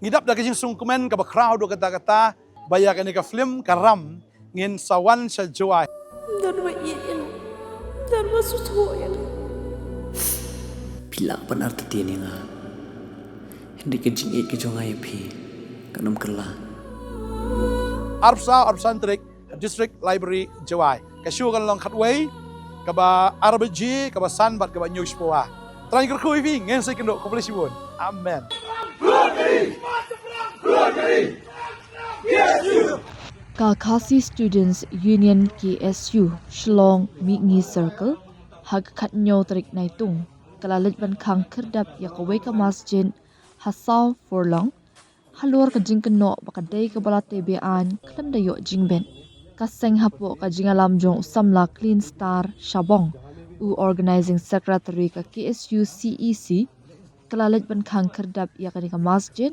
ngidap da kajing sungkumen ka ba crowd do kata-kata baya ka ni ka film karam ngin sawan sa joy. Darma iyan. Darma susuyan. Pila pan arti tiyan nga. Hindi ka jing ke jo ngay pi. Kanam kerla. Arpsan Trik District Library joy. Kasyu kan long khatway ka ba RBG ka ba Sanbat ka ba News Poa. Try ko vi ngin sa kendo komplisibon. Amen. Kalkasi Students Union KSU Shillong Mingi Circle hag khatnyo tarik naitung kalalit ban khang kerdap yakaway ka masjid hasaw forlong halor ka jingkeno bakadai ka bala tebean klam dayo jingben kaseng hapo ka jingalam jong usamla Clean Star Shabong u organizing secretary ka KSU CEC kalalit ban khang kerdap yakani ka masjid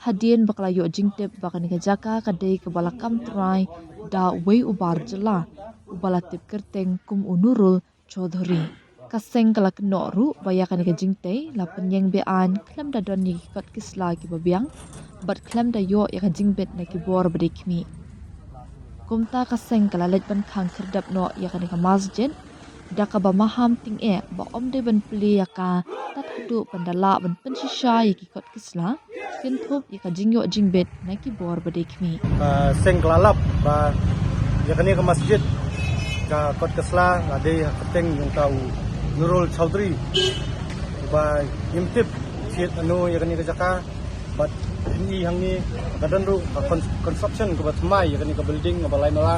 Hadien baklayo jingtep bakani ka jaka kadai ke balakam try da wei ubar jela ubalatip kerteng kum unurul Chaudhary kaseng kalak noru bayakani ka jingte la penyeng bean klam da don ni kot kisla ki babiang bat klam da yo ya ka jingbet na ki bor bridikmi kumta kaseng kalalet ban khang kerdap no yakani ka masjid da ka ba maham ting e ba omde ban pli yaka tat hadu pandala ban pensisha yaki kot kisla kin thup yaka jingyo jingbet na ki bor badekmi seng kelalap ba yakani ke masjid ka kot kesla ade keteng yung tau Nurul Chaudhary ba yimtip siat anu yakani ke jaka bat ini hangni kadan ru construction ke bat mai yakani ke building ba lain mala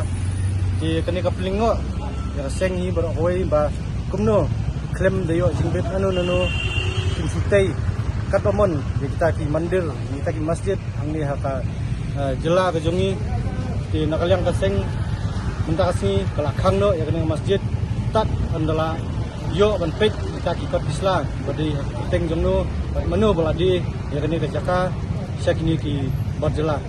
di yakani ke plingo ya seng hi bar hoi ba kumno klem dayo jingbet anu nanu kinsutai katbamon kita ki mandir kita ki masjid angni haka jela ke jongi di nakalyang kaseng minta kasih kelakang no ya kena masjid tat andala yo ban pet kita ki kot islam badi teng jongno manu baladi ya kena ke jaka syakini ki barjela